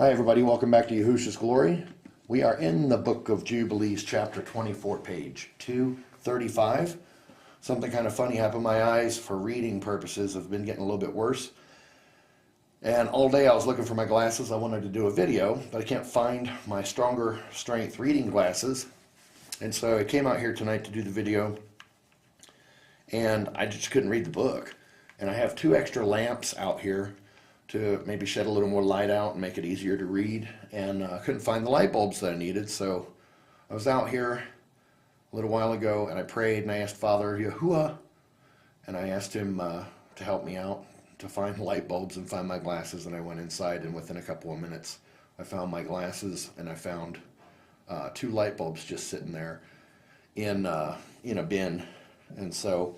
Hi everybody, welcome back to Yehusha's Glory. We are in the book of Jubilees, chapter 24, page 235. Something kind of funny happened. My eyes, for reading purposes, have been getting a little bit worse. And all day I was looking for my glasses. I wanted to do a video, but I can't find my stronger strength reading glasses. And so I came out here tonight to do the video, and I just couldn't read the book. And I have two extra lamps out here to maybe shed a little more light out and make it easier to read, and I couldn't find the light bulbs that I needed. So I was out here a little while ago and I prayed and I asked Father Yehusha, and I asked him to help me out to find light bulbs and find my glasses. And I went inside, and within a couple of minutes I found my glasses, and I found two light bulbs just sitting there in a bin. And so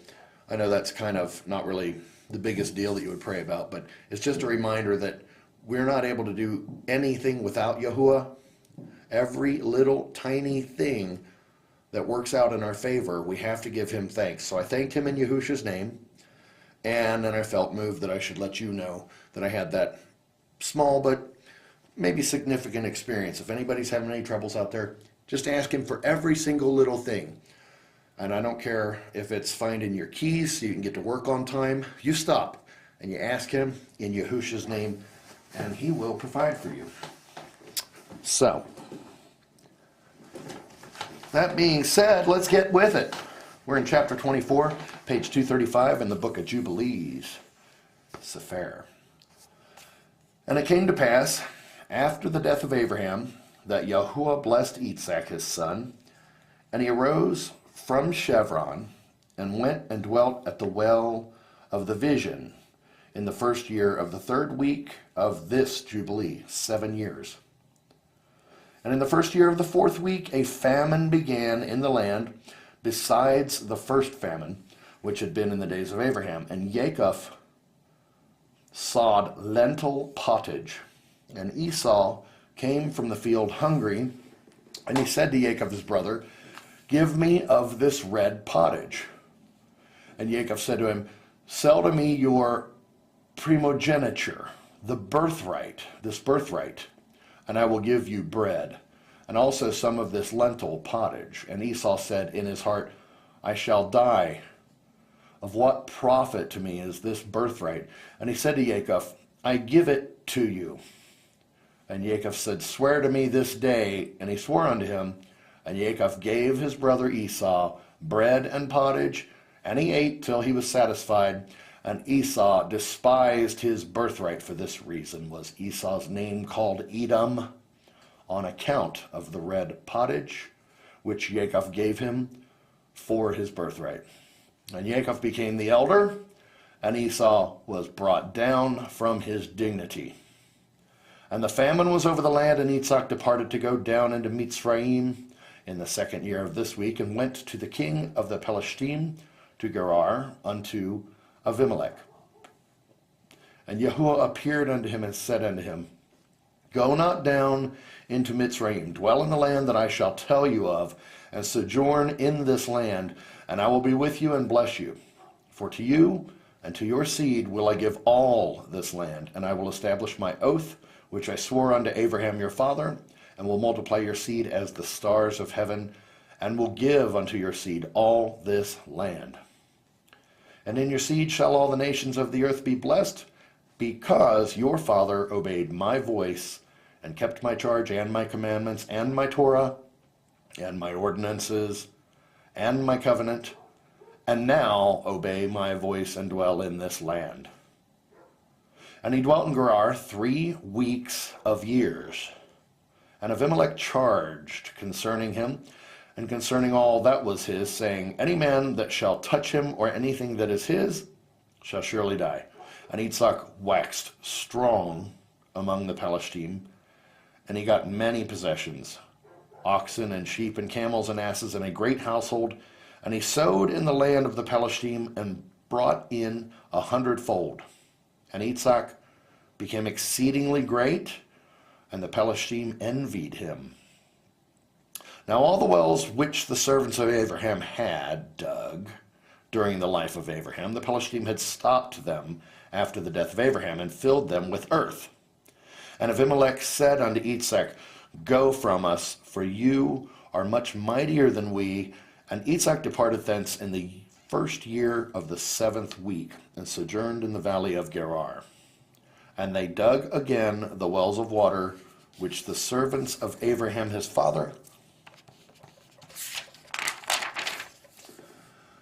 I know that's kind of not really the biggest deal that you would pray about, but it's just a reminder that we're not able to do anything without Yahuwah. Every little tiny thing that works out in our favor, we have to give him thanks. So I thanked him in Yehusha's name, and then I felt moved that I should let you know that I had that small but maybe significant experience. If anybody's having any troubles out there, just ask him for every single little thing. And I don't care if it's finding your keys so you can get to work on time. You stop and you ask him in Yehusha's name, and he will provide for you. So, that being said, let's get with it. We're in chapter 24, page 235 in the book of Jubilees, Sefer. And it came to pass, after the death of Abraham, that Yahuwah blessed Isaac his son, and he arose from Chevron, and went and dwelt at the well of the vision in the first year of the third week of this Jubilee, 7 years. And in the first year of the fourth week, a famine began in the land, besides the first famine, which had been in the days of Abraham. And Jacob sawed lentil pottage, and Esau came from the field hungry, and he said to Jacob his brother, "Give me of this red pottage." And Jacob said to him, "Sell to me your primogeniture, the birthright, this birthright, and I will give you bread, and also some of this lentil pottage." And Esau said in his heart, "I shall die. Of what profit to me is this birthright?" And he said to Jacob, "I give it to you." And Jacob said, "Swear to me this day." And he swore unto him. And Jacob gave his brother Esau bread and pottage, and he ate till he was satisfied. And Esau despised his birthright. For this reason was Esau's name called Edom, on account of the red pottage, which Jacob gave him for his birthright. And Jacob became the elder, and Esau was brought down from his dignity. And the famine was over the land, and Isaac departed to go down into Mitzrayim in the second year of this week, and went to the king of the Pelishtim, to Gerar, unto Abimelech. And Yahuwah appeared unto him and said unto him, "Go not down into Mitzrayim, dwell in the land that I shall tell you of, and sojourn in this land, and I will be with you and bless you. For to you and to your seed will I give all this land, and I will establish my oath, which I swore unto Abraham your father, and will multiply your seed as the stars of heaven, and will give unto your seed all this land. And in your seed shall all the nations of the earth be blessed, because your father obeyed my voice, and kept my charge, and my commandments, and my Torah, and my ordinances, and my covenant, and now obey my voice, and dwell in this land." And he dwelt in Gerar 3 weeks of years. And Abimelech charged concerning him, and concerning all that was his, saying, "Any man that shall touch him, or anything that is his, shall surely die." And Isaac waxed strong among the Pelishtim, and he got many possessions, oxen and sheep and camels and asses, and a great household. And he sowed in the land of the Pelishtim, and brought in 100-fold. And Isaac became exceedingly great, and the Pelishtim envied him. Now all the wells which the servants of Abraham had dug during the life of Abraham, the Pelishtim had stopped them after the death of Abraham, and filled them with earth. And Abimelech said unto Itzchak, Go from us, for you are much mightier than we. And Itzchak departed thence in the first year of the 7th week, and sojourned in the valley of Gerar. And they dug again the wells of water, which the servants of Abraham his father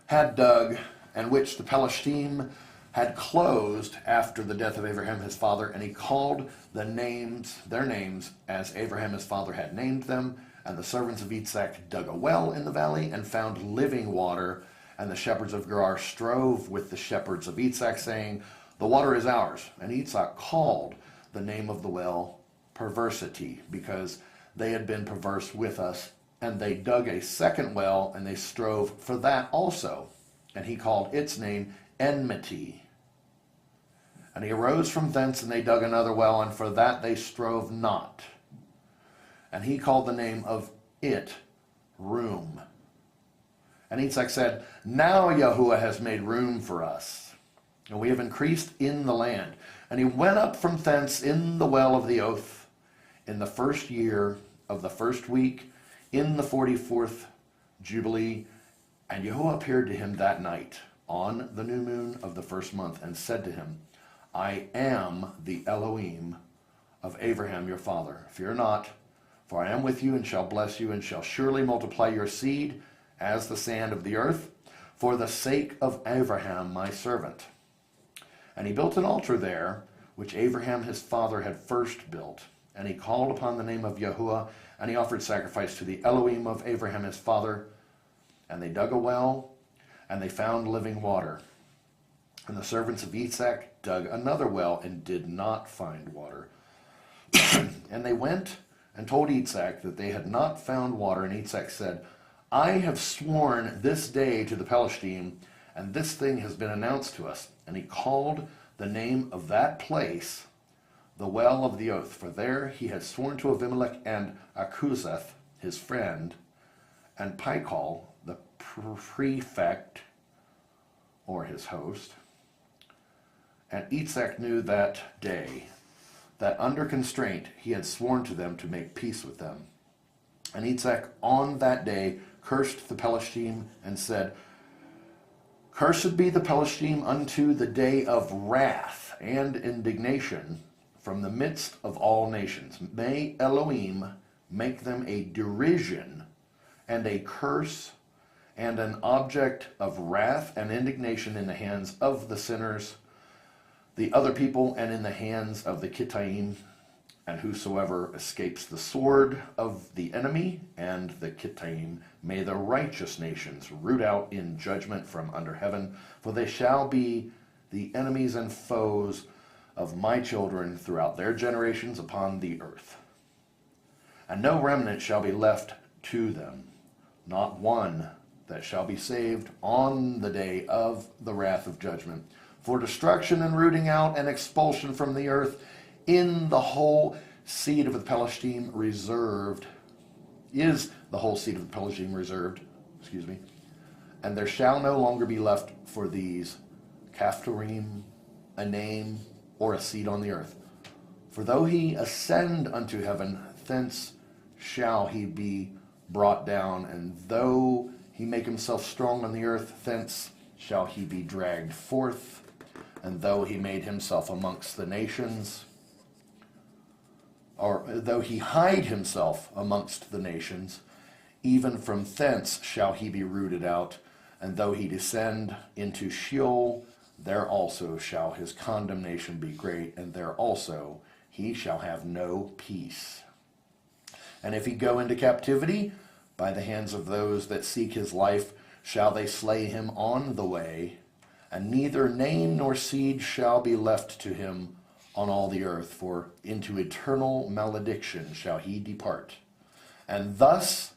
had dug, and which the Pelishtim had closed after the death of Abraham his father. And he called their names, as Abraham his father had named them. And the servants of Itzchak dug a well in the valley, and found living water. And the shepherds of Gerar strove with the shepherds of Itzchak, saying, The water is ours. And Itzchak called the name of the well Perversity, because they had been perverse with us. And they dug a second well, and they strove for that also. And he called its name Enmity. And he arose from thence, and they dug another well, and for that they strove not. And he called the name of it Room. And Itzchak said, Now Yehusha has made room for us, and we have increased in the land. And he went up from thence in the well of the oath, in the first year of the first week, in the 44th Jubilee. And Yehusha appeared to him that night, on the new moon of the first month, and said to him, I am the Elohim of Abraham your father. Fear not, for I am with you, and shall bless you, and shall surely multiply your seed as the sand of the earth, for the sake of Abraham my servant. And he built an altar there, which Abraham his father had first built. And he called upon the name of Yehusha, and he offered sacrifice to the Elohim of Abraham his father. And they dug a well, and they found living water. And the servants of Itzchak dug another well, and did not find water. And they went and told Itzchak that they had not found water. And Itzchak said, I have sworn this day to the Pelishtim, and this thing has been announced to us. And he called the name of that place the well of the oath, for there he had sworn to Abimelech and Achuzeth his friend, and Pichol the prefect, or his host. And Itzchak knew that day that under constraint he had sworn to them to make peace with them. And Itzchak on that day cursed the Pelishtim, and said, Cursed be the Pelishtim unto the day of wrath and indignation from the midst of all nations. May Elohim make them a derision and a curse and an object of wrath and indignation in the hands of the sinners, the other people, and in the hands of the Kittaim. And whosoever escapes the sword of the enemy and the Kittaim, may the righteous nations root out in judgment from under heaven, for they shall be the enemies and foes of my children throughout their generations upon the earth. And no remnant shall be left to them, not one that shall be saved on the day of the wrath of judgment. For destruction and rooting out and expulsion from the earth in the whole seed of the Pelishtim reserved, is the whole seed of the Pelishtim reserved, and there shall no longer be left for these Caphtorim, a name, or a seed on the earth. For though he ascend unto heaven, thence shall he be brought down, and though he make himself strong on the earth, thence shall he be dragged forth, and though he made himself amongst the nations, or though he hide himself amongst the nations, even from thence shall he be rooted out, and though he descend into Sheol, there also shall his condemnation be great, and there also he shall have no peace. And if he go into captivity, by the hands of those that seek his life shall they slay him on the way, and neither name nor seed shall be left to him on all the earth, for into eternal malediction shall he depart. And thus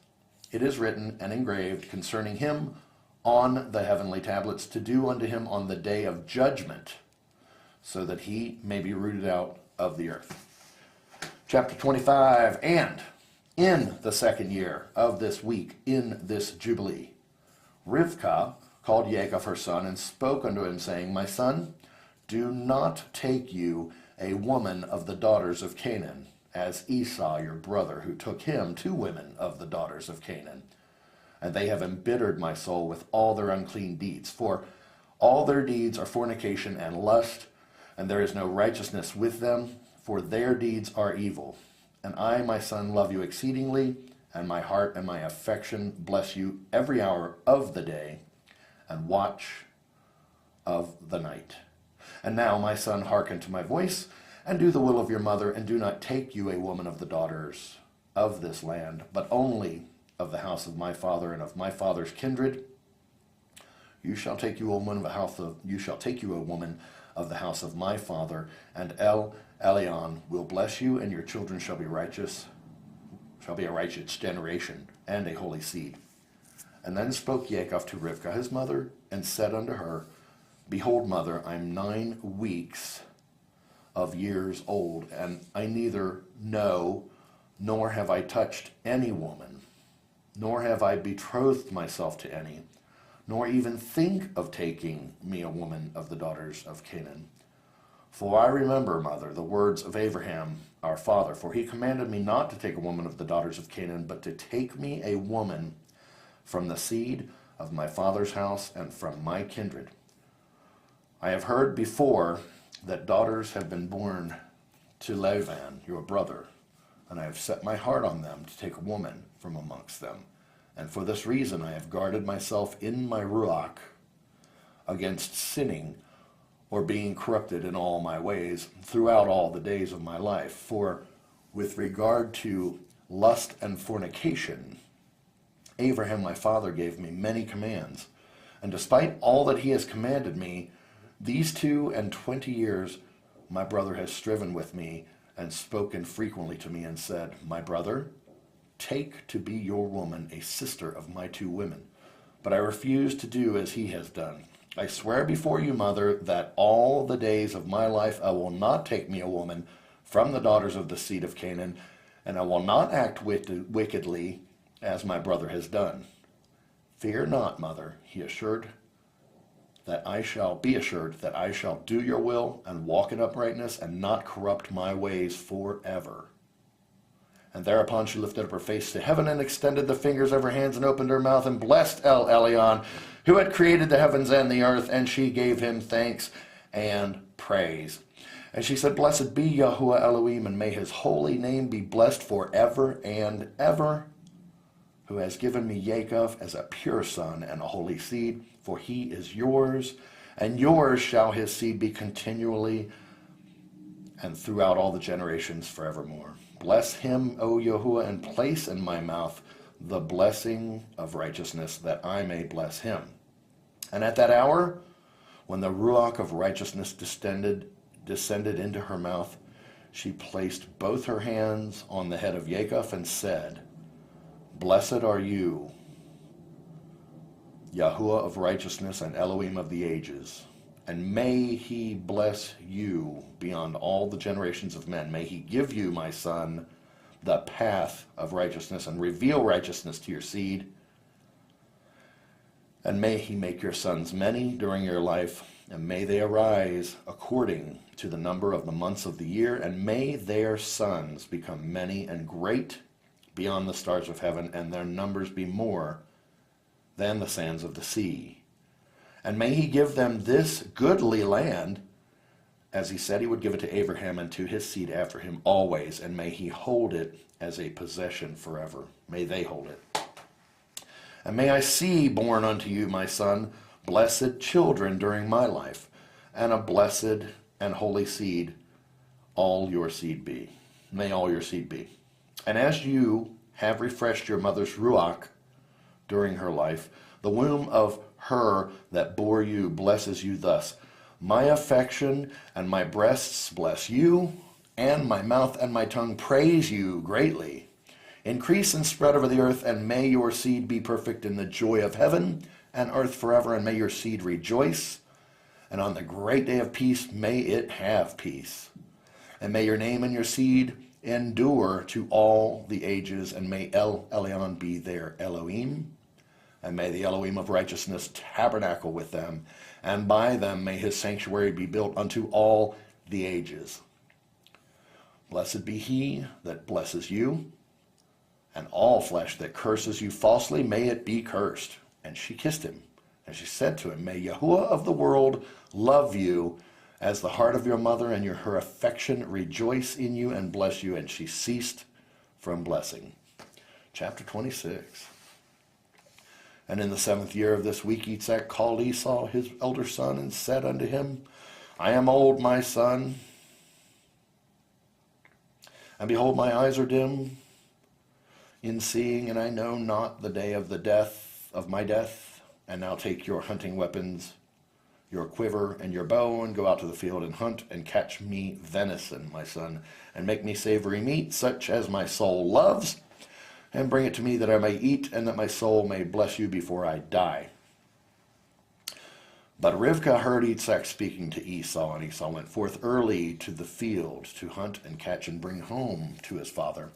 it is written and engraved concerning him on the heavenly tablets, to do unto him on the day of judgment, so that he may be rooted out of the earth. Chapter 25, and in the second year of this week, in this Jubilee, Rivkah called Yaakov her son, and spoke unto him, saying, My son, do not take you a woman of the daughters of Canaan, as Esau your brother, who took him 2 women of the daughters of Canaan. And they have embittered my soul with all their unclean deeds. For all their deeds are fornication and lust, and there is no righteousness with them, for their deeds are evil. And I, my son, love you exceedingly, and my heart and my affection bless you every hour of the day and watch of the night. And now, my son, hearken to my voice, and do the will of your mother, and do not take you a woman of the daughters of this land, but only of the house of my father and of my father's kindred. You shall take you a woman of the house of my father, and Elion will bless you, and your children shall be righteous, shall be a righteous generation, and a holy seed. And then spoke Jacob to Rivkah his mother, and said unto her, Behold, mother, I am 9 weeks of years old, and I neither know nor have I touched any woman, nor have I betrothed myself to any, nor even think of taking me a woman of the daughters of Canaan. For I remember, mother, the words of Abraham our father, for he commanded me not to take a woman of the daughters of Canaan, but to take me a woman from the seed of my father's house and from my kindred. I have heard before that daughters have been born to Laban, your brother, and I have set my heart on them to take a woman from amongst them. And for this reason I have guarded myself in my ruach against sinning or being corrupted in all my ways throughout all the days of my life. For with regard to lust and fornication, Abraham my father gave me many commands, and despite all that he has commanded me, these 22 years my brother has striven with me and spoken frequently to me and said, My brother, take to be your woman a sister of my 2 women. But I refuse to do as he has done. I swear before you, mother, that all the days of my life I will not take me a woman from the daughters of the seed of Canaan, and I will not act wickedly as my brother has done. Fear not, mother, be assured that I shall do your will and walk in uprightness and not corrupt my ways forever. And thereupon she lifted up her face to heaven and extended the fingers of her hands and opened her mouth and blessed Elion, who had created the heavens and the earth, and she gave him thanks and praise. And she said, Blessed be Yahuwah Elohim, and may his holy name be blessed forever and ever, who has given me Jacob as a pure son and a holy seed, for he is yours, and yours shall his seed be continually and throughout all the generations forevermore. Bless him, O Yahuwah, and place in my mouth the blessing of righteousness, that I may bless him. And at that hour, when the ruach of righteousness descended into her mouth, she placed both her hands on the head of Jacob and said, Blessed are you, Yahuwah of righteousness and Elohim of the ages, and may he bless you beyond all the generations of men. May he give you, my son, the path of righteousness and reveal righteousness to your seed. And may he make your sons many during your life, and may they arise according to the number of the months of the year, and may their sons become many and great beyond the stars of heaven, and their numbers be more than the sands of the sea. And may he give them this goodly land, as he said he would give it to Abraham and to his seed after him always, and may he hold it as a possession forever. May they hold it. And may I see born unto you, my son, blessed children during my life, and a blessed and holy seed, all your seed be. May all your seed be. And as you have refreshed your mother's ruach during her life, the womb of her that bore you blesses you thus. My affection and my breasts bless you, and my mouth and my tongue praise you greatly. Increase and spread over the earth, and may your seed be perfect in the joy of heaven and earth forever, and may your seed rejoice. And on the great day of peace, may it have peace. And may your name and your seed endure to all the ages, and may Elyon be their Elohim, and may the Elohim of righteousness tabernacle with them, and by them may his sanctuary be built unto all the ages. Blessed be he that blesses you, and all flesh that curses you falsely, may it be cursed. And she kissed him, and she said to him, May Yahuwah of the world love you as the heart of your mother, and her affection rejoice in you and bless you. And she ceased from blessing. Chapter 26. And in the 7th year of this week, Yitzhak called Esau his elder son, and said unto him, I am old, my son, and behold, my eyes are dim in seeing, and I know not the day of my death. And now take your hunting weapons, your quiver and your bow, and go out to the field and hunt and catch me venison, my son, and make me savory meat, such as my soul loves, and bring it to me that I may eat, and that my soul may bless you before I die. But Rivkah heard Yitzhak speaking to Esau, and Esau went forth early to the field to hunt and catch and bring home to his father.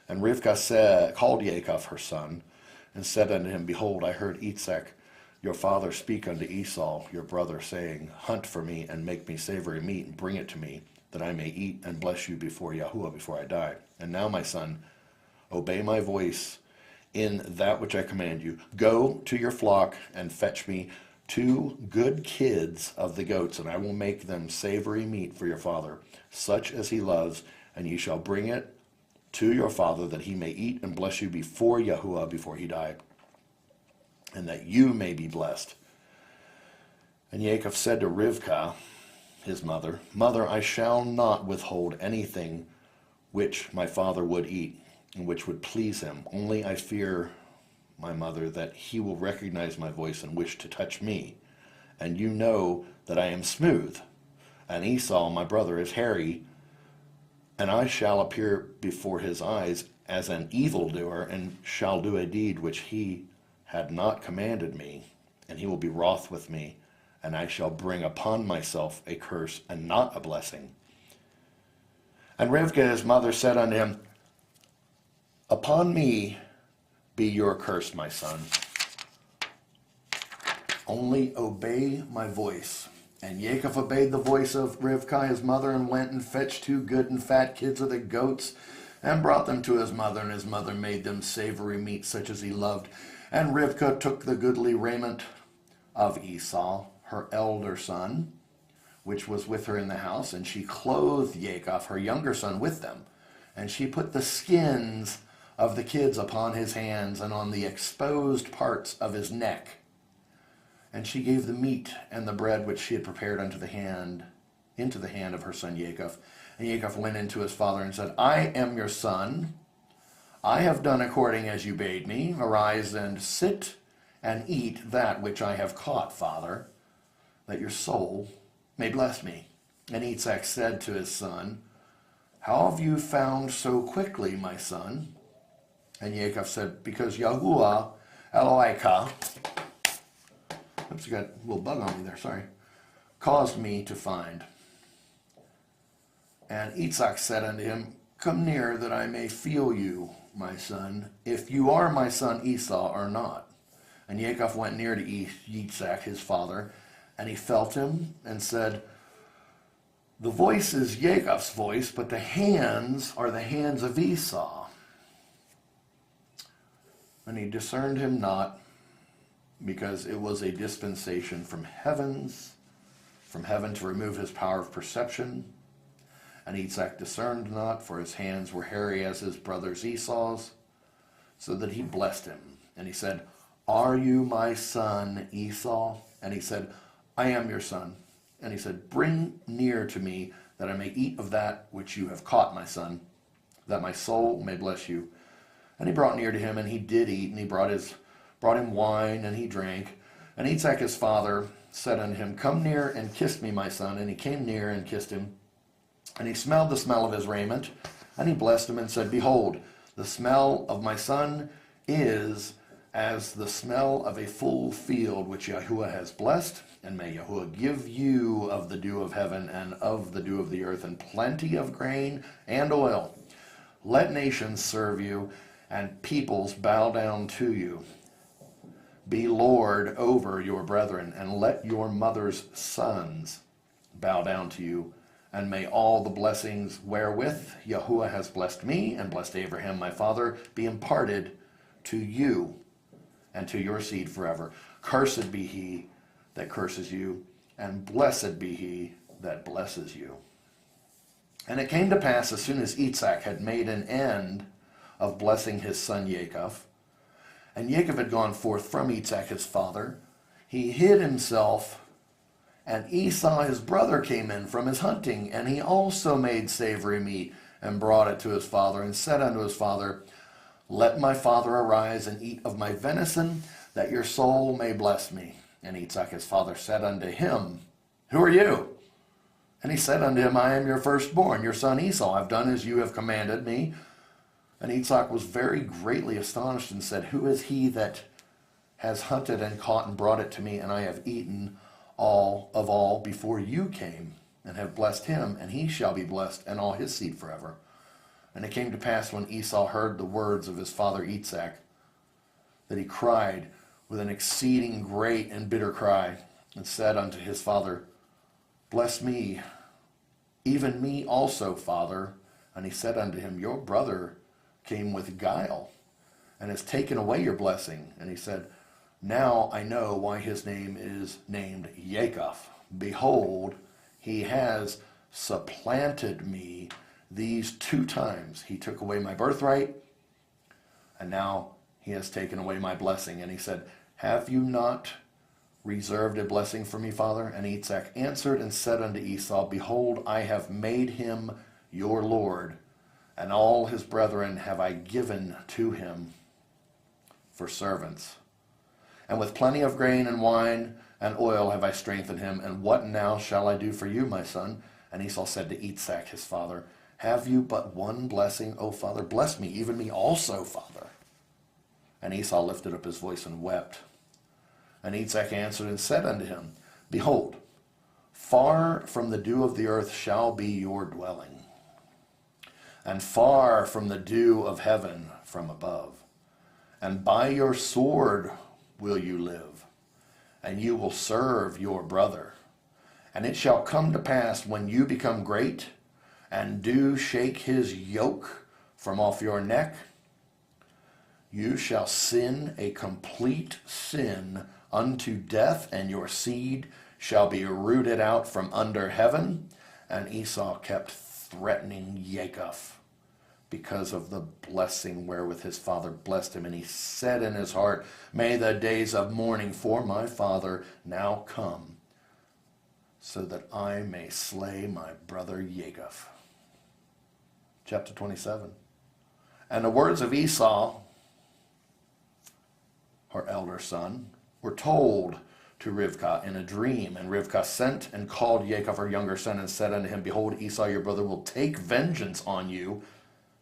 And Rivkah called Yaakov her son, and said unto him, Behold, I heard Yitzhak your father speak unto Esau your brother, saying, Hunt for me, and make me savory meat, and bring it to me, that I may eat and bless you before Yahuwah, before I die. And now, my son, obey my voice in that which I command you. Go to your flock, and fetch me 2 good kids of the goats, and I will make them savory meat for your father, such as he loves, and ye shall bring it to your father, that he may eat and bless you before Yahuwah, before he die, and that you may be blessed. And Yaakov said to Rivkah, his mother, Mother, I shall not withhold anything which my father would eat, and which would please him. Only I fear, my mother, that he will recognize my voice and wish to touch me. And you know that I am smooth, and Esau, my brother, is hairy, and I shall appear before his eyes as an evildoer, and shall do a deed which he had not commanded me, and he will be wroth with me, and I shall bring upon myself a curse and not a blessing. And Rivkah his mother said unto him, Upon me be your curse, my son. Only obey my voice. And Yaakov obeyed the voice of Rivkah his mother, and went and fetched 2 good and fat kids of the goats, and brought them to his mother, and his mother made them savory meat, such as he loved. And Rivkah took the goodly raiment of Esau, her elder son, which was with her in the house, and she clothed Yaakov, her younger son, with them. And she put the skins of the kids upon his hands, and on the exposed parts of his neck. And she gave the meat and the bread which she had prepared into the hand of her son Yaakov. And Yaakov went into his father and said, I am your son. I have done according as you bade me. Arise and sit and eat that which I have caught, father, that your soul may bless me. And Yitzhak said to his son, How have you found so quickly, my son? And Yaakov said, Because Yahuwah Eloheka, oops, I got a little bug on me there, sorry, caused me to find. And Yitzhak said unto him, Come near, that I may feel you, my son, if you are my son Esau or not. And Yaakov went near to Yitzhak, his father, and he felt him, and said, The voice is Yaakov's voice, but the hands are the hands of Esau. And he discerned him not, because it was a dispensation from heaven to remove his power of perception. And Yitzhak discerned not, for his hands were hairy as his brother's Esau's, so that he blessed him. And he said, Are you my son Esau? And he said, I am your son. And he said, Bring near to me, that I may eat of that which you have caught, my son, that my soul may bless you. And he brought near to him, and he did eat, and he brought him wine, and he drank. And Yitzhak his father said unto him, Come near and kiss me, my son. And he came near and kissed him. And he smelled the smell of his raiment, and he blessed him and said, Behold, the smell of my son is as the smell of a full field which Yahuwah has blessed. And may Yahuwah give you of the dew of heaven and of the dew of the earth, and plenty of grain and oil. Let nations serve you, and peoples bow down to you. Be Lord over your brethren, and let your mother's sons bow down to you. And may all the blessings wherewith Yahuwah has blessed me and blessed Abraham my father be imparted to you and to your seed forever. Cursed be he that curses you, and blessed be he that blesses you. And it came to pass, as soon as Isaac had made an end of blessing his son Jacob, and Jacob had gone forth from Isaac his father, he hid himself. And Esau his brother came in from his hunting, and he also made savory meat, and brought it to his father, and said unto his father, Let my father arise and eat of my venison, that your soul may bless me. And Isaac his father said unto him, Who are you? And he said unto him, I am your firstborn, your son Esau. I have done as you have commanded me. And Isaac was very greatly astonished, and said, Who is he that has hunted and caught and brought it to me, and I have eaten all before you came, and have blessed him, and he shall be blessed, and all his seed forever. And it came to pass, when Esau heard the words of his father Isaac, that he cried with an exceeding great and bitter cry, and said unto his father, Bless me, even me also, father. And he said unto him, Your brother came with guile, and has taken away your blessing. And he said, Now I know why his name is named Jacob. Behold, he has supplanted me these 2 times. He took away my birthright, and now he has taken away my blessing. And he said, Have you not reserved a blessing for me, father? And Isaac answered and said unto Esau, Behold, I have made him your lord, and all his brethren have I given to him for servants. And with plenty of grain and wine and oil have I strengthened him. And what now shall I do for you, my son? And Esau said to Isaac his father, Have you but one blessing, O father? Bless me, even me also, father. And Esau lifted up his voice and wept. And Isaac answered and said unto him, Behold, far from the dew of the earth shall be your dwelling, and far from the dew of heaven from above. And by your sword will you live, and you will serve your brother. And it shall come to pass, when you become great, and do shake his yoke from off your neck, you shall sin a complete sin unto death, and your seed shall be rooted out from under heaven. And Esau kept threatening Jacob because of the blessing wherewith his father blessed him. And he said in his heart, May the days of mourning for my father now come, so that I may slay my brother Jacob. Chapter 27. And the words of Esau, her elder son, were told to Rivkah in a dream. And Rivkah sent and called Jacob her younger son, and said unto him, Behold, Esau your brother will take vengeance on you,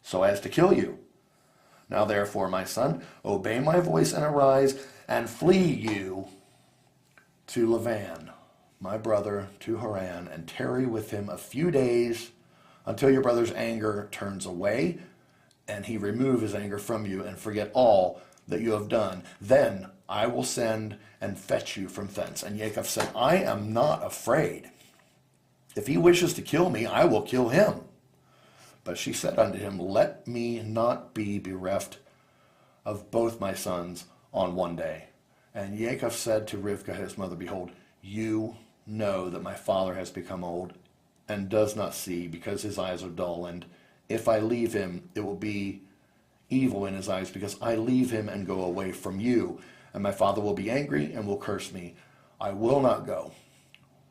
so as to kill you. Now therefore, my son, obey my voice, and arise, and flee you to Laban, my brother, to Haran, and tarry with him a few days, until your brother's anger turns away, and he remove his anger from you, and forget all that you have done. Then I will send and fetch you from thence. And Jacob said, I am not afraid. If he wishes to kill me, I will kill him. But she said unto him, Let me not be bereft of both my sons on one day. And Jacob said to Rivkah his mother, Behold, you know that my father has become old, and does not see, because his eyes are dull. And if I leave him, it will be evil in his eyes, because I leave him and go away from you. And my father will be angry and will curse me. I will not go.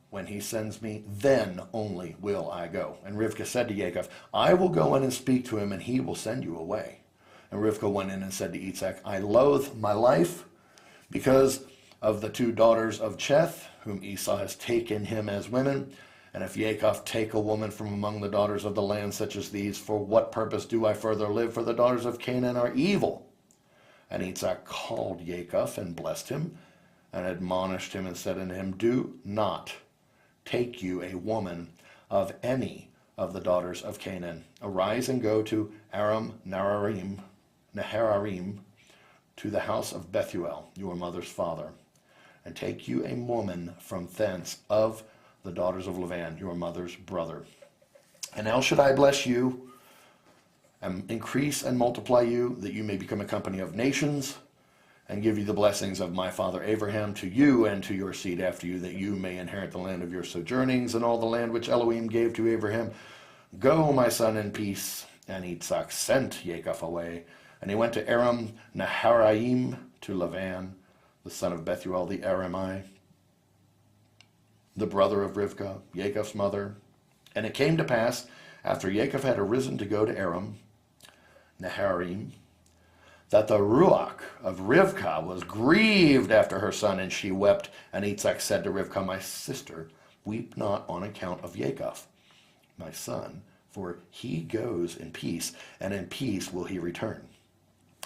When he sends me, then only will I go. And Rivkah said to Jacob, I will go in and speak to him, and he will send you away. And Rivkah went in and said to Isaac, I loathe my life because of the 2 daughters of Cheth, whom Esau has taken him as women. And if Jacob take a woman from among the daughters of the land such as these, for what purpose do I further live? For the daughters of Canaan are evil. And Isaac called Jacob and blessed him, and admonished him, and said unto him, Do not take you a woman of any of the daughters of Canaan. Arise and go to Aram Naharaim, to the house of Bethuel, your mother's father, and take you a woman from thence of the daughters of Laban, your mother's brother. And now should I bless you, and increase and multiply you, that you may become a company of nations, and give you the blessings of my father Abraham to you and to your seed after you, that you may inherit the land of your sojournings and all the land which Elohim gave to Abraham. Go, my son, in peace. And Yitzhak sent Yaakov away, and he went to Aram Naharaim, to Lavan, the son of Bethuel the Aramite, the brother of Rivkah, Yaakov's mother. And it came to pass, after Yaakov had arisen to go to Aram Naharaim, that the Ruach of Rivkah was grieved after her son, and she wept. And Yitzhak said to Rivkah, my sister, weep not on account of Yaakov, my son, for he goes in peace, and in peace will he return.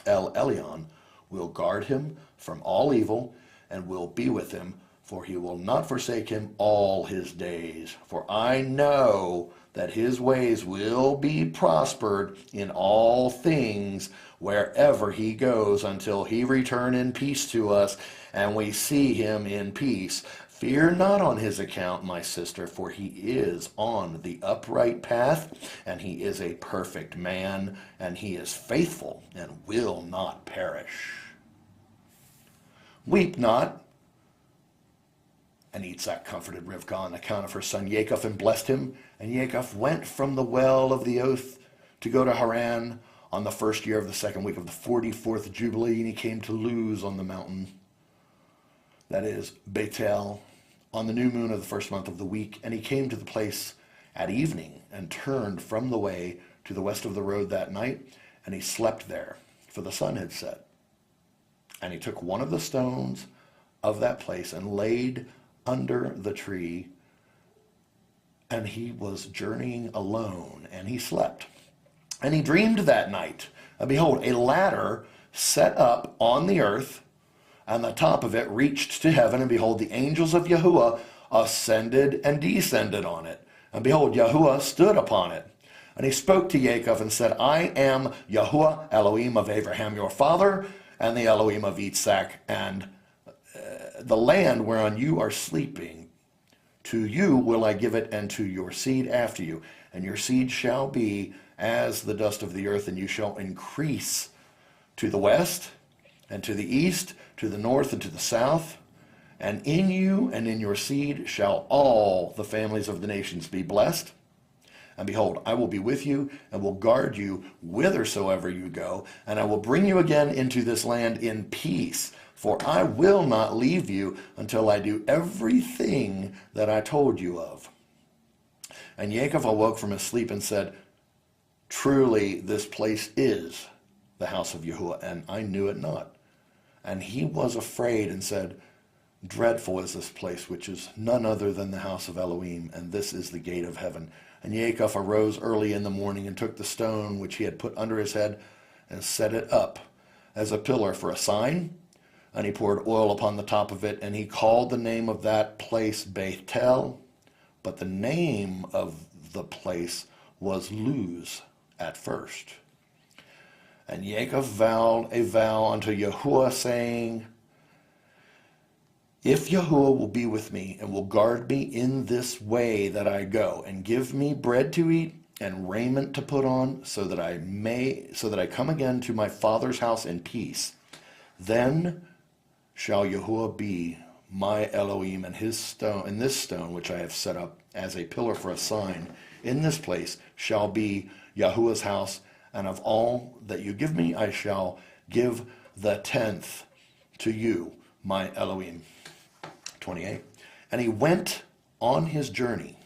El Elyon will guard him from all evil, and will be with him, for he will not forsake him all his days. For I know that his ways will be prospered in all things wherever he goes, until he return in peace to us, and we see him in peace. Fear not on his account, my sister, for he is on the upright path, and he is a perfect man, and he is faithful and will not perish. Weep not. And Yitzhak comforted Rivkah on account of her son Yaakov, and blessed him. And Yaakov went from the well of the oath to go to Haran on the first year of the second week of the 44th Jubilee, and he came to Luz on the mountain, that is, Bethel, on the new moon of the first month of the week. And he came to the place at evening, and turned from the way to the west of the road that night, and he slept there, for the sun had set. And he took one of the stones of that place, and laid under the tree, and he was journeying alone, and he slept. And he dreamed that night, and behold, a ladder set up on the earth, and the top of it reached to heaven, and behold, the angels of Yahuwah ascended and descended on it. And behold, Yahuwah stood upon it. And he spoke to Yaakov and said, I am Yahuwah, Elohim of Abraham your father, and the Elohim of Yitzhak, and the land whereon you are sleeping, to you will I give it, and to your seed after you. And your seed shall be as the dust of the earth, and you shall increase to the west, and to the east, to the north, and to the south. And in you and in your seed shall all the families of the nations be blessed. And behold, I will be with you, and will guard you whithersoever you go, and I will bring you again into this land in peace. For I will not leave you until I do everything that I told you of. And Yaakov awoke from his sleep and said, truly this place is the house of Yahuwah, and I knew it not. And he was afraid and said, dreadful is this place, which is none other than the house of Elohim, and this is the gate of heaven. And Yaakov arose early in the morning, and took the stone which he had put under his head, and set it up as a pillar for a sign. And he poured oil upon the top of it, and he called the name of that place Bethel, but the name of the place was Luz at first. And Yaakov vowed a vow unto Yahuwah, saying, if Yahuwah will be with me, and will guard me in this way that I go, and give me bread to eat and raiment to put on, so that I come again to my father's house in peace, then shall Yahuwah be my Elohim, and his stone, and this stone which I have set up as a pillar for a sign in this place shall be Yahuwah's house, and of all that you give me I shall give the 10th to you, my Elohim. 28. And he went on his journey,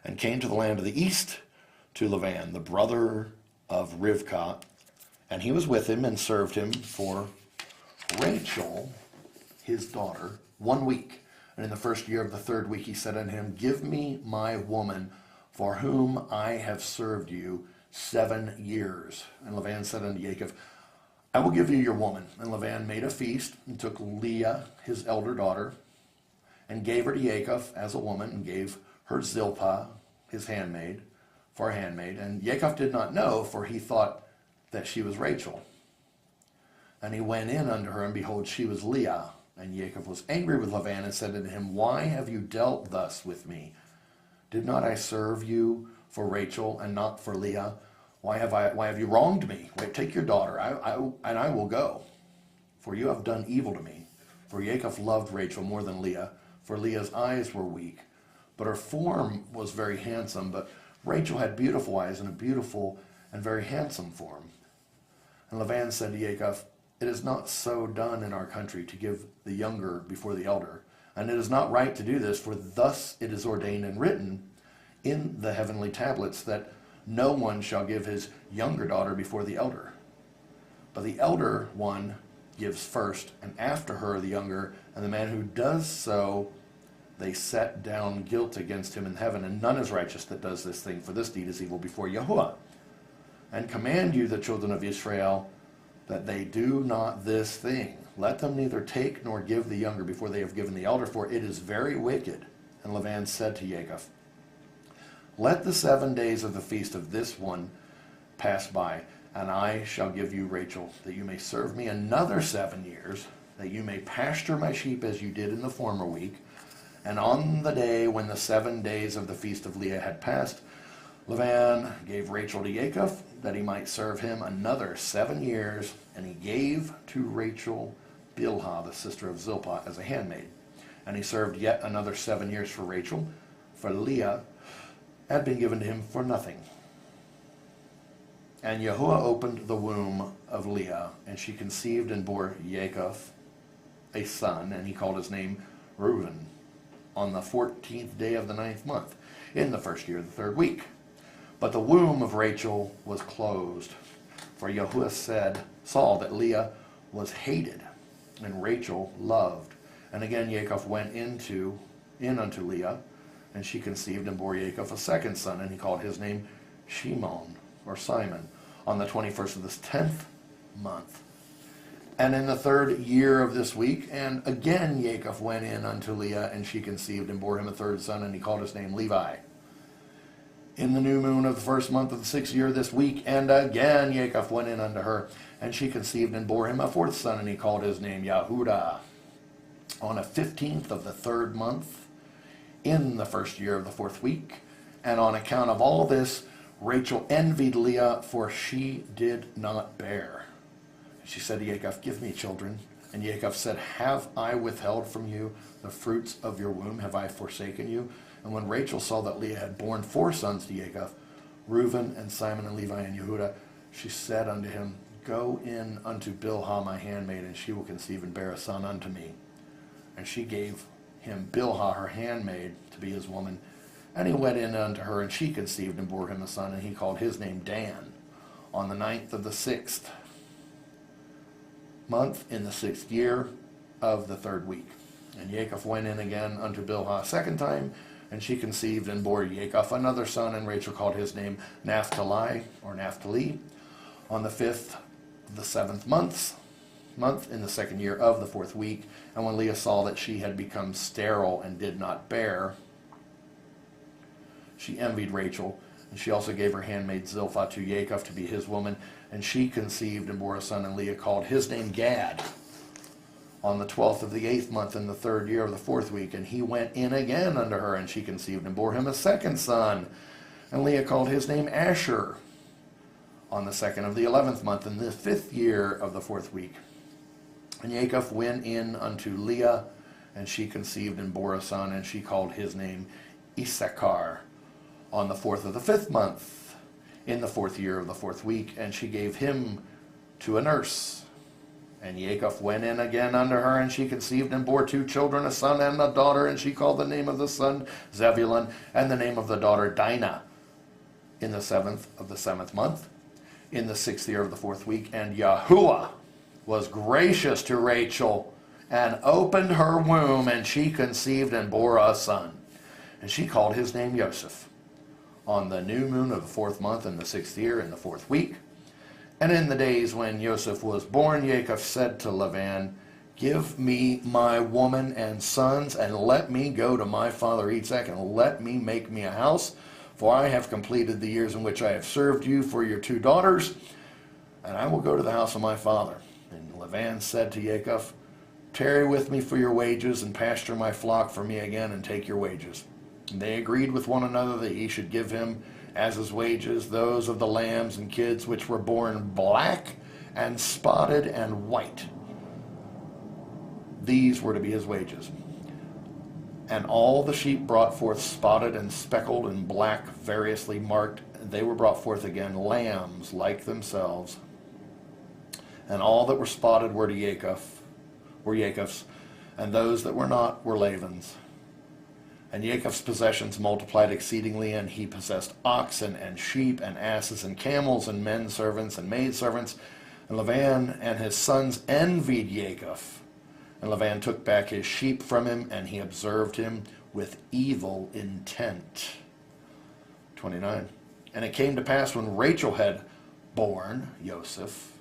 and came to the land of the east, to Lavan, the brother of Rivkah, and he was with him, and served him for Rachel, his daughter, 1 week. And in the first year of the third week he said unto him, give me my woman, for whom I have served you 7 years. And Lavan said unto Yaakov, I will give you your woman. And Lavan made a feast, and took Leah, his elder daughter, and gave her to Yaakov as a woman, and gave her Zilpah, his handmaid, for a handmaid. And Yaakov did not know, for he thought that she was Rachel. And he went in unto her, and behold, she was Leah. And Yaakov was angry with Lavan, and said unto him, why have you dealt thus with me? Did not I serve you for Rachel and not for Leah? Why have you wronged me? Wait, take your daughter, and I will go. For you have done evil to me. For Jacob loved Rachel more than Leah, for Leah's eyes were weak, but her form was very handsome. But Rachel had beautiful eyes and a beautiful and very handsome form. And Laban said to Jacob, it is not so done in our country to give the younger before the elder. And it is not right to do this, for thus it is ordained and written in the heavenly tablets that no one shall give his younger daughter before the elder. But the elder one gives first, and after her the younger, and the man who does so, they set down guilt against him in heaven, and none is righteous that does this thing, for this deed is evil before Yahuwah. And command you, the children of Israel, that they do not this thing. Let them neither take nor give the younger before they have given the elder, for it is very wicked. And Laban said to Jacob, let the 7 days of the feast of this one pass by, and I shall give you Rachel, that you may serve me another 7 years, that you may pasture my sheep as you did in the former week. And on the day when the 7 days of the feast of Leah had passed, Laban gave Rachel to Jacob, that he might serve him another 7 years, and he gave to Rachel Bilhah, the sister of Zilpah, as a handmaid. And he served yet another 7 years for Rachel, for Leah had been given to him for nothing. And Yahuwah opened the womb of Leah, and she conceived and bore Jacob a son, and he called his name Reuben, on the 14th day of the 9th month, in the first year of the 3rd week. But the womb of Rachel was closed, for Yahuwah saw that Leah was hated, and Rachel loved. And again Jacob went in unto Leah, and she conceived and bore Jacob a second son, and he called his name Shimon, or Simon, on the 21st of this 10th month. And in the 3rd year of this week, and again Jacob went in unto Leah, and she conceived and bore him a 3rd son, and he called his name Levi. In the new moon of the 1st month of the 6th year of this week, and again Jacob went in unto her, and she conceived and bore him a 4th son, and he called his name Yehuda. On the 15th of the 3rd month, in the 1st year of the 4th week, and on account of all this, Rachel envied Leah, for she did not bear. She said to Jacob, give me children. And Jacob said, have I withheld from you the fruits of your womb? Have I forsaken you? And when Rachel saw that Leah had borne 4 sons to Jacob, Reuben and Simon and Levi and Yehuda, she said unto him, go in unto Bilhah my handmaid, and she will conceive and bear a son unto me. And she gave him Bilhah her handmaid to be his woman. And he went in unto her, and she conceived and bore him a son, and he called his name Dan, on the 9th of the 6th month, in the 6th year of the 3rd week. And Jacob went in again unto Bilhah a second time, and she conceived and bore Jacob another son, and Rachel called his name Naphtali, or Naphtali, on the 5th of the 7th month, in the 2nd year of the 4th week. And when Leah saw that she had become sterile and did not bear, she envied Rachel, and she also gave her handmaid Zilpah to Jacob to be his woman, and she conceived and bore a son, and Leah called his name Gad, on the 12th of the 8th month, in the 3rd year of the 4th week. And he went in again unto her, and she conceived and bore him a second son, and Leah called his name Asher, on the 2nd of the 11th month, in the 5th year of the 4th week. And Jacob went in unto Leah, and she conceived and bore a son, and she called his name Issachar, on the 4th of the 5th month, in the 4th year of the 4th week. And she gave him to a nurse. And Jacob went in again unto her, and she conceived and bore 2 children, a son and a daughter, and she called the name of the son Zebulun, and the name of the daughter Dinah, in the 7th of the 7th month, in the 6th year of the 4th week. And Yahuwah was gracious to Rachel, and opened her womb, and she conceived and bore a son. And she called his name Joseph, on the new moon of the 4th month, in the 6th year, in the 4th week. And in the days when Joseph was born, Jacob said to Laban, give me my woman and sons, and let me go to my father Isaac, and let me make me a house, for I have completed the years in which I have served you for your 2 daughters, and I will go to the house of my father. And Laban said to Jacob, tarry with me for your wages, and pasture my flock for me again, and take your wages. And they agreed with one another that he should give him as his wages those of the lambs and kids which were born black and spotted and white. These were to be his wages. And all the sheep brought forth spotted and speckled and black, variously marked. They were brought forth again, lambs like themselves. And all that were spotted were Yaakov's, and those that were not were Laban's. And Yaakov's possessions multiplied exceedingly, and he possessed oxen and sheep and asses and camels and men servants and maid servants. And Laban and his sons envied Yaakov. And Laban took back his sheep from him, and he observed him with evil intent. 29. And it came to pass when Rachel had borne Joseph,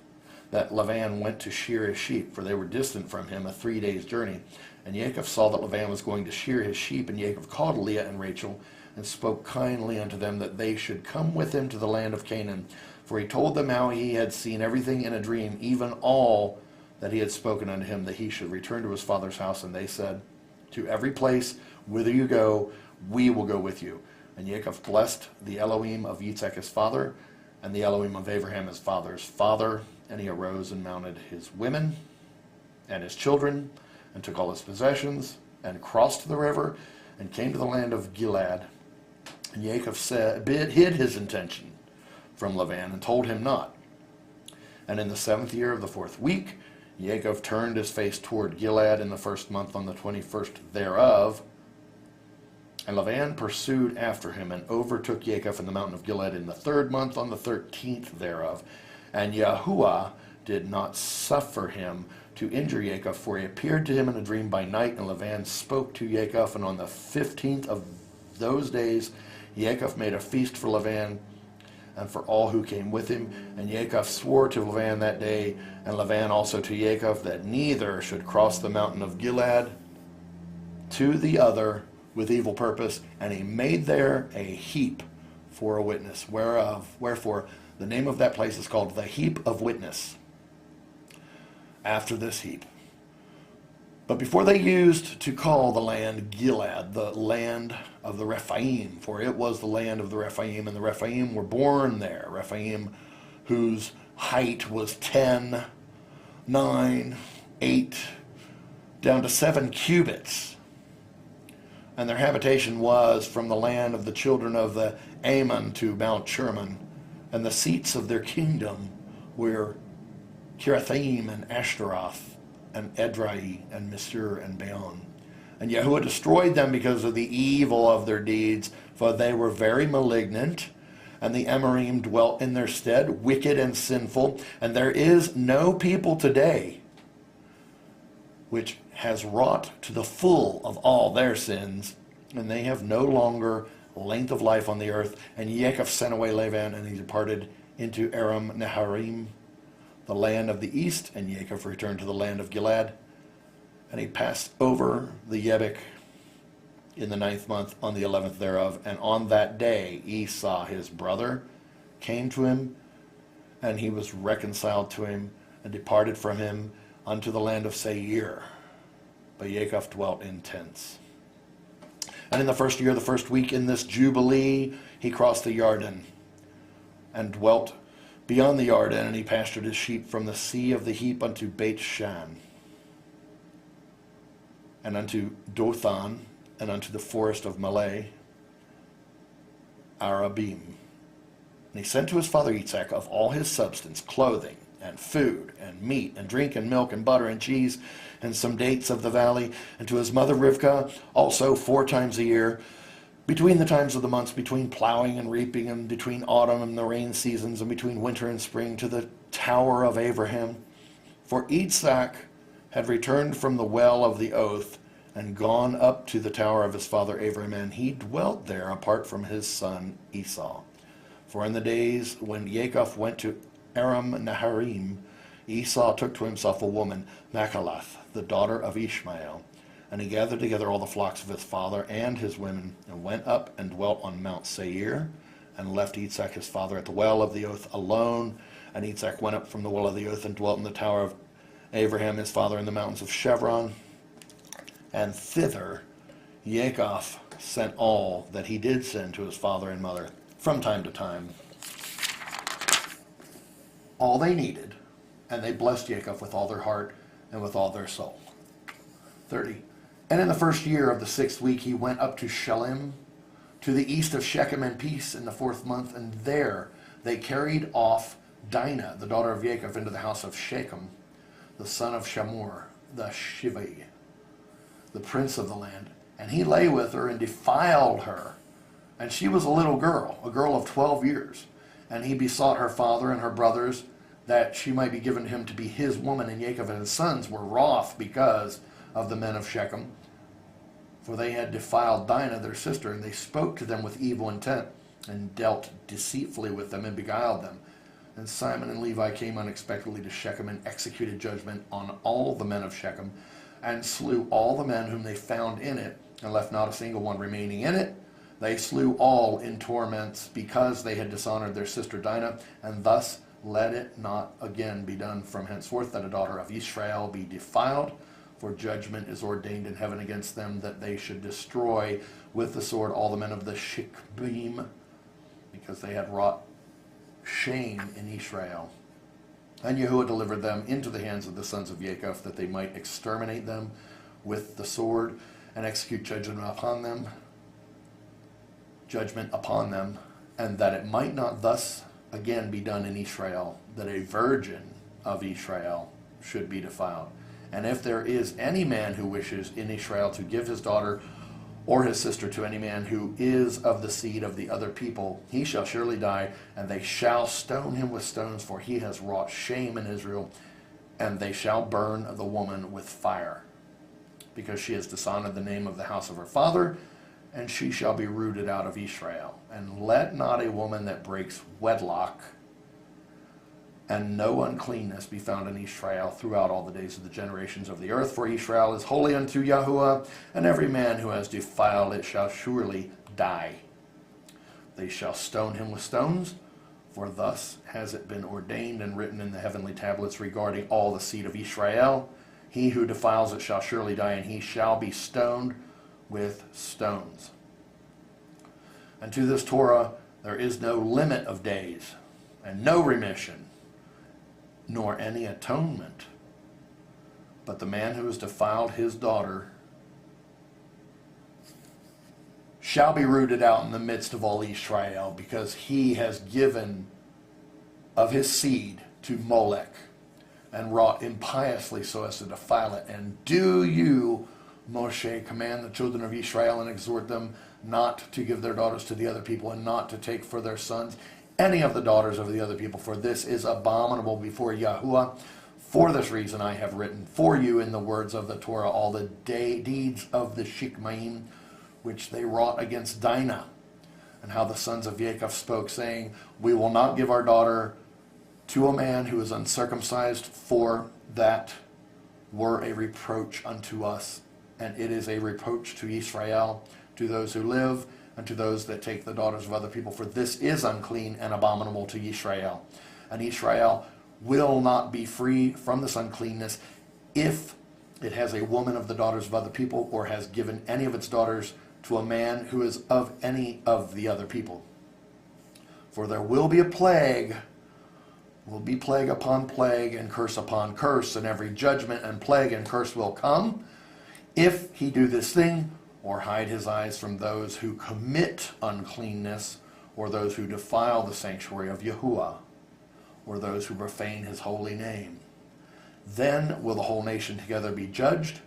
that Laban went to shear his sheep, for they were distant from him a 3 days' journey. And Yaakov saw that Laban was going to shear his sheep, and Yaakov called Leah and Rachel, and spoke kindly unto them that they should come with him to the land of Canaan. For he told them how he had seen everything in a dream, even all that he had spoken unto him, that he should return to his father's house. And they said, to every place whither you go, we will go with you. And Yaakov blessed the Elohim of Yitzchak his father, and the Elohim of Abraham his father's father. And he arose and mounted his women and his children, and took all his possessions, and crossed the river, and came to the land of Gilead. And Yaakov hid his intention from Laban, and told him not. And in the 7th year of the 4th week, Yaakov turned his face toward Gilead in the 1st month on the 21st thereof. And Laban pursued after him, and overtook Yaakov in the mountain of Gilead in the 3rd month on the 13th thereof. And Yahuwah did not suffer him to injure Yaakov, for he appeared to him in a dream by night. And Laban spoke to Yaakov, and on the 15th of those days Yaakov made a feast for Laban and for all who came with him. And Yaakov swore to Laban that day, and Laban also to Yaakov, that neither should cross the mountain of Gilead to the other with evil purpose. And he made there a heap for a witness, wherefore the name of that place is called the heap of witness, after this heap. But before they used to call the land Gilead, the land of the Rephaim, for it was the land of the Rephaim, and the Rephaim were born there. Rephaim, whose height was 10, 9, 8, down to 7 cubits. And their habitation was from the land of the children of the Ammon to Mount Cherman. And the seats of their kingdom were Kirathaim and Ashtaroth and Edrei and Misur and Beon. And Yahuwah destroyed them because of the evil of their deeds, for they were very malignant. And the Amorim dwelt in their stead, wicked and sinful. And there is no people today which has wrought to the full of all their sins, and they have no longer length of life on the earth. And Yaakov sent away Laban, and he departed into Aram Naharaim, the land of the east. And Yaakov returned to the land of Gilead, and he passed over the Yebek in the 9th month on the 11th thereof. And on that day Esau his brother came to him, and he was reconciled to him, and departed from him unto the land of Seir. But Yaakov dwelt in tents. And in the 1st year, the 1st week, in this Jubilee, he crossed the Jordan, and dwelt beyond the Jordan, and he pastured his sheep from the sea of the heap unto Beit Shan, and unto Dothan, and unto the forest of Malay, Arabim. And he sent to his father Yitzchak of all his substance, clothing, and food, and meat, and drink, and milk, and butter, and cheese, and some dates of the valley, and to his mother Rivkah also 4 times a year, between the times of the months, between plowing and reaping, and between autumn and the rain seasons, and between winter and spring, to the tower of Abraham. For Yitzchak had returned from the well of the oath, and gone up to the tower of his father Abraham, and he dwelt there apart from his son Esau. For in the days when Yaakov went to Aram Naharaim, Esau took to himself a woman, Machalath, the daughter of Ishmael. And he gathered together all the flocks of his father and his women, and went up and dwelt on Mount Seir, and left Yitzchak his father at the well of the oath alone. And Yitzchak went up from the well of the oath, and dwelt in the tower of Abraham his father in the mountains of Chevron. And thither Yaakov sent all that he did send to his father and mother, from time to time all they needed, and they blessed Jacob with all their heart and with all their soul. 30. And in the first year of the 6th week, he went up to Shalem, to the east of Shechem in peace in the 4th month, and there they carried off Dinah, the daughter of Jacob, into the house of Shechem, the son of Shamor, the Shivite, the prince of the land. And he lay with her and defiled her. And she was a little girl, a girl of 12 years. And he besought her father and her brothers that she might be given to him to be his woman. And Jacob and his sons were wroth because of the men of Shechem, for they had defiled Dinah, their sister, and they spoke to them with evil intent, and dealt deceitfully with them, and beguiled them. And Simon and Levi came unexpectedly to Shechem, and executed judgment on all the men of Shechem, and slew all the men whom they found in it, and left not a single one remaining in it. They slew all in torments, because they had dishonored their sister Dinah, and thus let it not again be done from henceforth that a daughter of Israel be defiled, for judgment is ordained in heaven against them, that they should destroy with the sword all the men of the Shikbim, because they had wrought shame in Israel. And Yehusha delivered them into the hands of the sons of Jacob, that they might exterminate them with the sword, and execute judgment upon them, and that it might not thus again be done in Israel, that a virgin of Israel should be defiled. And if there is any man who wishes in Israel to give his daughter or his sister to any man who is of the seed of the other people, he shall surely die, and they shall stone him with stones, for he has wrought shame in Israel, and they shall burn the woman with fire, because she has dishonored the name of the house of her father, and she shall be rooted out of Israel. And let not a woman that breaks wedlock and no uncleanness be found in Israel throughout all the days of the generations of the earth, for Israel is holy unto Yahuwah, and every man who has defiled it shall surely die. They shall stone him with stones, for thus has it been ordained and written in the heavenly tablets regarding all the seed of Israel. He who defiles it shall surely die, and he shall be stoned with stones. And to this Torah there is no limit of days, and no remission, nor any atonement. But the man who has defiled his daughter shall be rooted out in the midst of all Israel, because he has given of his seed to Molech, and wrought impiously so as to defile it. And do you, Moshe, command the children of Israel, and exhort them not to give their daughters to the other people, and not to take for their sons any of the daughters of the other people, for this is abominable before Yahuwah. For this reason I have written for you in the words of the Torah all the deeds of the Shikmaim, which they wrought against Dinah, and how the sons of Jacob spoke, saying, we will not give our daughter to a man who is uncircumcised, for that were a reproach unto us, and it is a reproach to Israel, to those who live, and to those that take the daughters of other people, for this is unclean and abominable to Israel. And Israel will not be free from this uncleanness if it has a woman of the daughters of other people, or has given any of its daughters to a man who is of any of the other people. For there will be plague upon plague, and curse upon curse, and every judgment and plague and curse will come, if he do this thing, or hide his eyes from those who commit uncleanness, or those who defile the sanctuary of Yahuwah, or those who profane his holy name. Then will the whole nation together be judged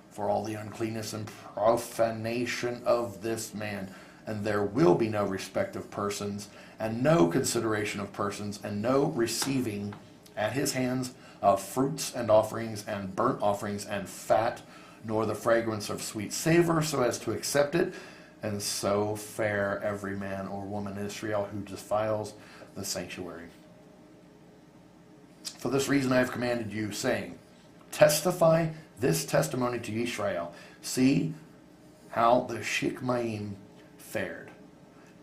for all the uncleanness and profanation of this man. And there will be no respect of persons, and no consideration of persons, and no receiving at his hands of fruits and offerings, and burnt offerings, and fat, nor the fragrance of sweet savor, so as to accept it, and so fare every man or woman in Israel who defiles the sanctuary. For this reason I have commanded you, saying, testify this testimony to Israel. See how the Shikmaim fared,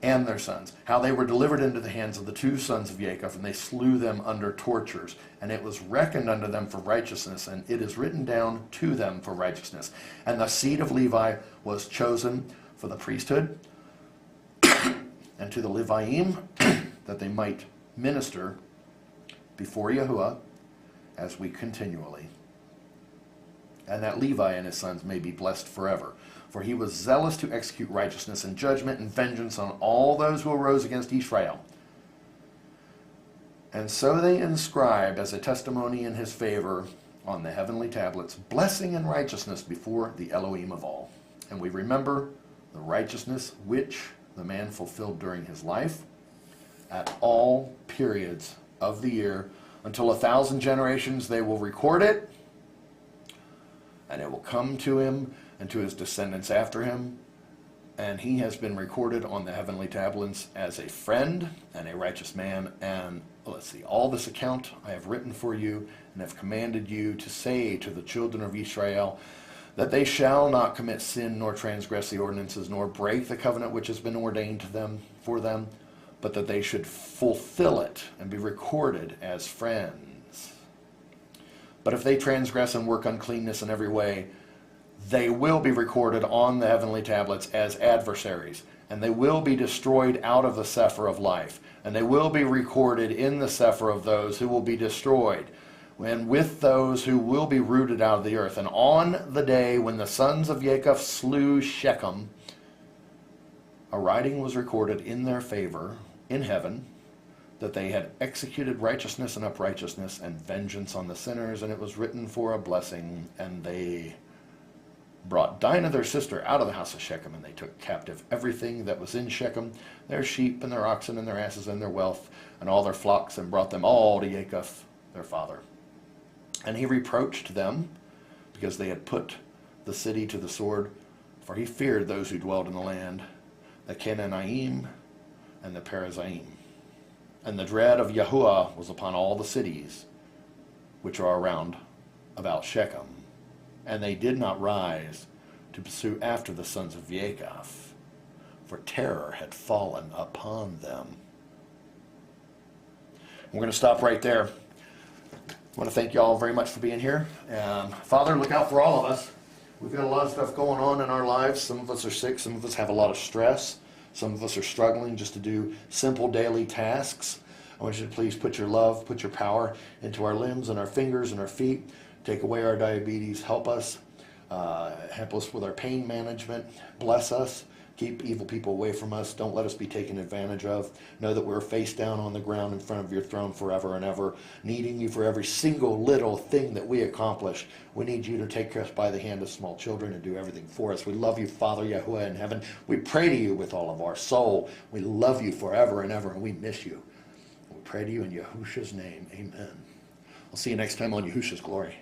and their sons, how they were delivered into the hands of the two sons of Jacob, and they slew them under tortures, and it was reckoned unto them for righteousness, and it is written down to them for righteousness. And the seed of Levi was chosen for the priesthood, and to the Leviim, that they might minister before Yahuwah as we continually. And that Levi and his sons may be blessed forever. For he was zealous to execute righteousness and judgment and vengeance on all those who arose against Israel. And so they inscribed as a testimony in his favor on the heavenly tablets, blessing and righteousness before the Elohim of all. And we remember the righteousness which the man fulfilled during his life at all periods of the year. Until 1,000 generations they will record it, and it will come to him and to his descendants after him. And he has been recorded on the heavenly tablets as a friend and a righteous man. And let's see, all this account I have written for you, and have commanded you to say to the children of Israel, that they shall not commit sin, nor transgress the ordinances, nor break the covenant which has been ordained to them for them, but that they should fulfill it and be recorded as friends. But if they transgress and work uncleanness in every way, they will be recorded on the heavenly tablets as adversaries, and they will be destroyed out of the Sefer of life, and they will be recorded in the Sefer of those who will be destroyed, and with those who will be rooted out of the earth. And on the day when the sons of Jacob slew Shechem, a writing was recorded in their favor in heaven, that they had executed righteousness and uprightness and vengeance on the sinners, and it was written for a blessing. And they brought Dinah their sister out of the house of Shechem, and they took captive everything that was in Shechem, their sheep and their oxen and their asses and their wealth and all their flocks, and brought them all to Jacob their father. And he reproached them because they had put the city to the sword, for he feared those who dwelled in the land, the Canaanite and the Perizzaim. And the dread of Yahuwah was upon all the cities which are around about Shechem. And they did not rise to pursue after the sons of Jacob, for terror had fallen upon them. We're going to stop right there. I want to thank you all very much for being here. Father, look out for all of us. We've got a lot of stuff going on in our lives. Some of us are sick. Some of us have a lot of stress. Some of us are struggling just to do simple daily tasks. I want you to please put your love, put your power into our limbs and our fingers and our feet. Take away our diabetes. Help us. Help us with our pain management. Bless us. Keep evil people away from us. Don't let us be taken advantage of. Know that we're face down on the ground in front of your throne forever and ever, needing you for every single little thing that we accomplish. We need you to take us by the hand as small children and do everything for us. We love you, Father Yahuwah in heaven. We pray to you with all of our soul. We love you forever and ever, and we miss you. We pray to you in Yehusha's name. Amen. I'll see you next time on Yehusha's Glory.